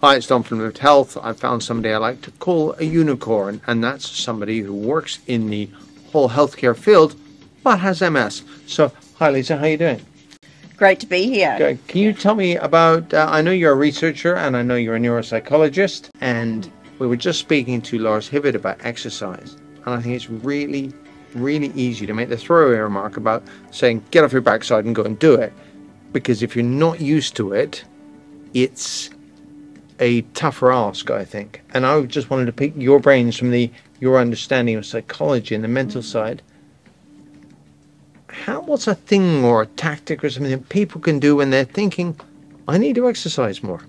Hi, it's Don from Lived Health. I found somebody I like to call a unicorn, and that's somebody who works in the whole healthcare field, but has MS. So, hi Lisa, how are you doing? Great to be here. Good. Can you tell me about, I know you're a researcher, and I know you're a neuropsychologist, and we were just speaking to 𝙮𝙬𝙪𝙧 about exercise, and I think it's really easy to make the throwaway remark about saying, get off your backside and go and do it, because if you're not used to it, it's a tougher ask, I think. And I just wanted to pick your brains from your understanding of psychology and the mental side. What's a thing or a tactic or something that people can do when they're thinking, I need to exercise more?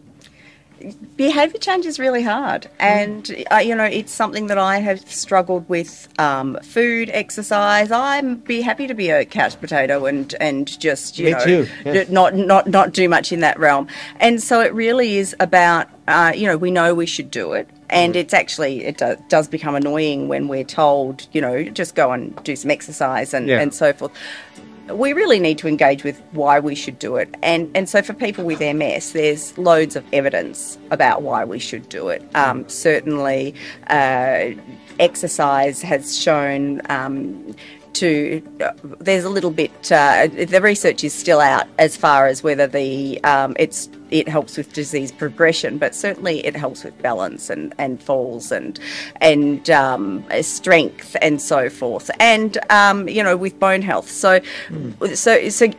Behaviour change is really hard, and it's something that I have struggled with. Food, exercise. I'd be happy to be a couch potato and just Me too. Yes. not do much in that realm. And so it really is about we know we should do it, and it does become annoying when we're told just go and do some exercise and so forth. We really need to engage with why we should do it. And so for people with MS, there's loads of evidence about why we should do it. Certainly, exercise has shown there's a little bit, the research is still out as far as whether it helps with disease progression, but certainly it helps with balance and falls and strength and so forth, and with bone health. So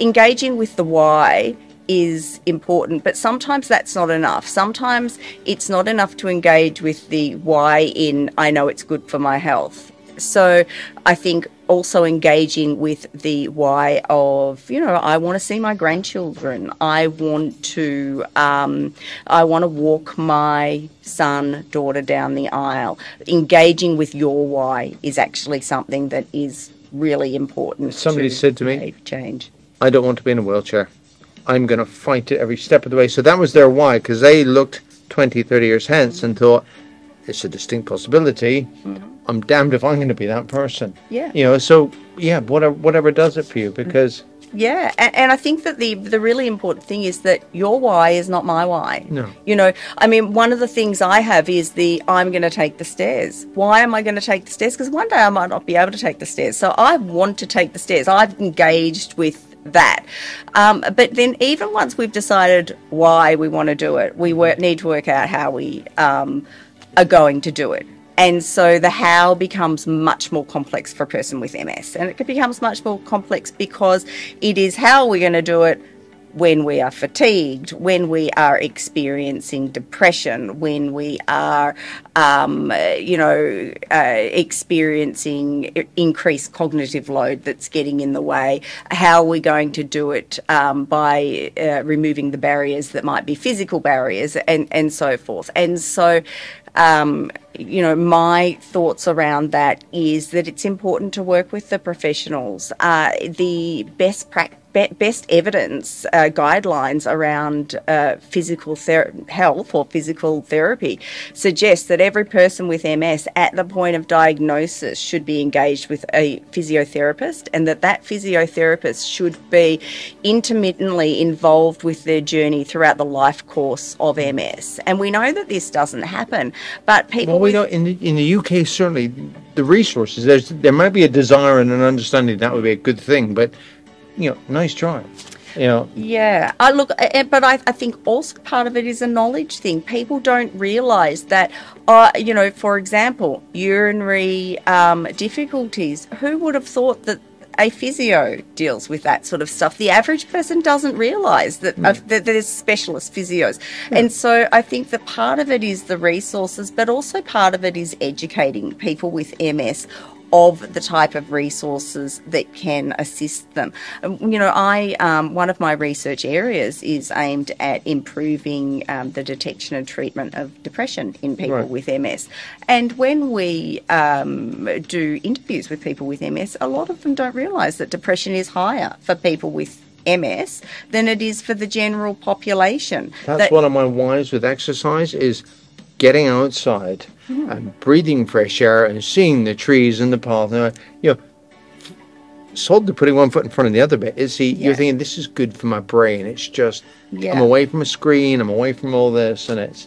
engaging with the why is important, but sometimes that's not enough. Sometimes it's not enough to engage with the why I know it's good for my health. So I think also engaging with the why of, I want to see my grandchildren. I want to walk my son, daughter down the aisle. Engaging with your why is actually something that is really important. Somebody said to me, change. I don't want to be in a wheelchair. I'm going to fight it every step of the way. So that was their why, because they looked 20, 30 years hence and thought, it's a distinct possibility. I'm damned if I'm going to be that person. Yeah. Whatever does it for you, because... Yeah, and I think that the really important thing is that your why is not my why. No. One of the things I have is I'm going to take the stairs. Why am I going to take the stairs? Because one day I might not be able to take the stairs. So I want to take the stairs. I've engaged with that. But then even once we've decided why we want to do it, we need to work out how we are going to do it. And so the how becomes much more complex for a person with MS. And it becomes much more complex because it is how we're going to do it when we are fatigued, when we are experiencing depression, when we are, experiencing increased cognitive load that's getting in the way. How are we going to do it by removing the barriers that might be physical barriers and so forth. And so... my thoughts around that is that it's important to work with the professionals. The best evidence guidelines around physical health or physical therapy suggest that every person with MS at the point of diagnosis should be engaged with a physiotherapist, and that physiotherapist should be intermittently involved with their journey throughout the life course of MS. And we know that this doesn't happen, but people... Well, we know in the UK, certainly, the resources, there might be a desire and an understanding that would be a good thing, but nice try. Yeah. But I think also part of it is a knowledge thing. People don't realise that, for example, urinary difficulties. Who would have thought that a physio deals with that sort of stuff? The average person doesn't realise that there's specialist physios. Yeah. And so I think that part of it is the resources, but also part of it is educating people with MS of the type of resources that can assist them. One of my research areas is aimed at improving the detection and treatment of depression in people with MS. And when we do interviews with people with MS, a lot of them don't realise that depression is higher for people with MS than it is for the general population. That's one of my whys with exercise is getting outside and breathing fresh air and seeing the trees and the path. Sort of putting one foot in front of the other bit. You're thinking, this is good for my brain. It's just, I'm away from a screen, I'm away from all this, and it's...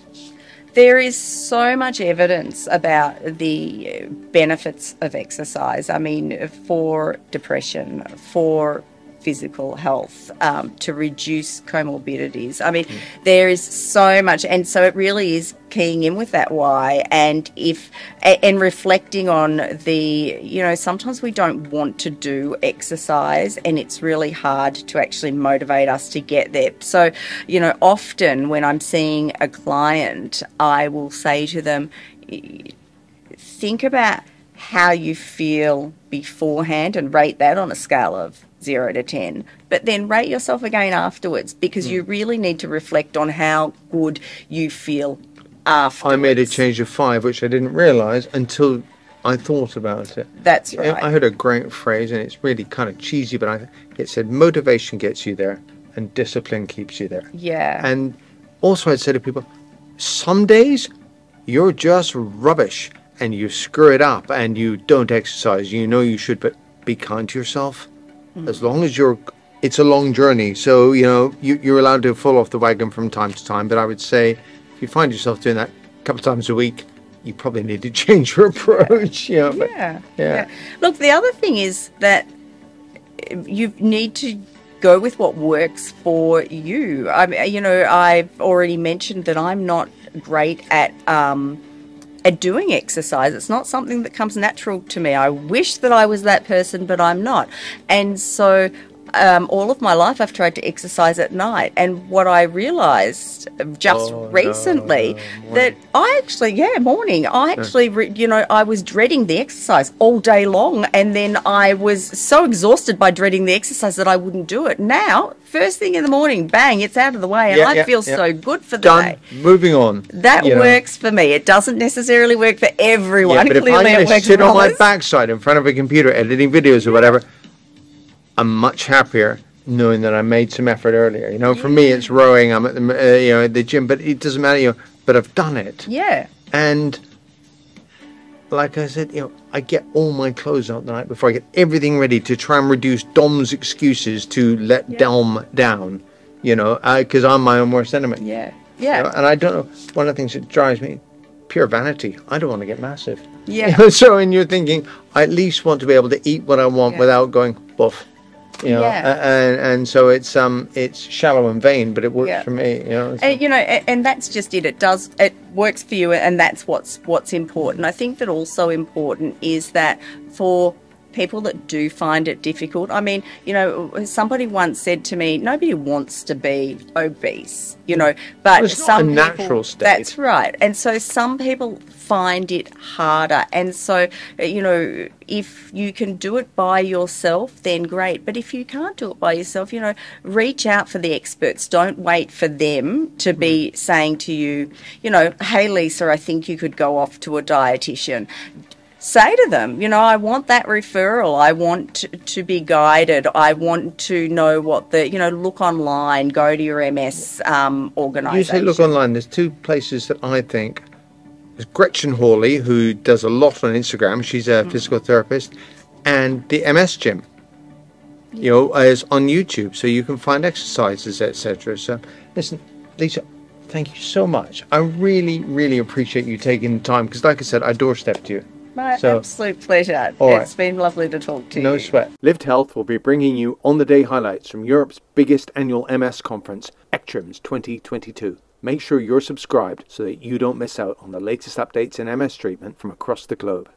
There is so much evidence about the benefits of exercise. I mean, for depression, for physical health, to reduce comorbidities. I mean, there is so much, and so it really is keying in with that why, and reflecting on the, sometimes we don't want to do exercise, and it's really hard to actually motivate us to get there. So, often when I'm seeing a client, I will say to them, think about how you feel beforehand and rate that on a scale of 0 to 10, but then rate yourself again afterwards, because you really need to reflect on how good you feel afterwards. I made a change of 5, which I didn't realise until I thought about it. That's right. I heard a great phrase, and it's really kind of cheesy, but it said motivation gets you there and discipline keeps you there. Yeah. And also I'd say to people, some days you're just rubbish and you screw it up and you don't exercise. You know you should, but be kind to yourself. As long as it's a long journey, so you're allowed to fall off the wagon from time to time. But I would say, if you find yourself doing that a couple of times a week, you probably need to change your approach. Yeah. Look, the other thing is that you need to go with what works for you. I've already mentioned that I'm not great at doing exercise. It's not something that comes natural to me. I wish that I was that person, but I'm not. And so all of my life I've tried to exercise at night. And what I realised just recently, that I actually, morning, I actually, I was dreading the exercise all day long. And then I was so exhausted by dreading the exercise that I wouldn't do it. Now, first thing in the morning, bang, it's out of the way, and I feel so good for the day. Moving on. That works for me. It doesn't necessarily work for everyone. Yeah, but if I'm going to sit on my backside in front of a computer editing videos or whatever, I'm much happier knowing that I made some effort earlier. For me, it's rowing. I'm at the gym, but it doesn't matter. But I've done it. Yeah. And like I said, I get all my clothes out the night before. I get everything ready to try and reduce Dom's excuses to let Dom down, because I'm my own worst enemy. Yeah. And I don't know, one of the things that drives me, pure vanity. I don't want to get massive. Yeah. So, and you're thinking, I at least want to be able to eat what I want without going, buff. And so it's shallow and vain, but it works for me. And that's just it. It works for you, and that's what's important. I think that also important is that for people that do find it difficult. I mean, somebody once said to me, nobody wants to be obese, but it's some not a people, natural state. That's right. And so some people find it harder. And so, if you can do it by yourself, then great. But if you can't do it by yourself, reach out for the experts. Don't wait for them to be saying to you, hey, Lisa, I think you could go off to a dietitian. Say to them, I want that referral. I want to be guided. I want to know what look online, go to your MS organisation. You say look online. There's 2 places that I think. There's Gretchen Hawley, who does a lot on Instagram. She's a physical therapist. And the MS Gym, is on YouTube. So you can find exercises, etc. So listen, Lisa, thank you so much. I really, really appreciate you taking the time, because like I said, I doorstepped you. My absolute pleasure. It's been lovely to talk to you. No sweat. Lived Health will be bringing you on-the-day highlights from Europe's biggest annual MS conference, ECTRIMS 2022. Make sure you're subscribed so that you don't miss out on the latest updates in MS treatment from across the globe.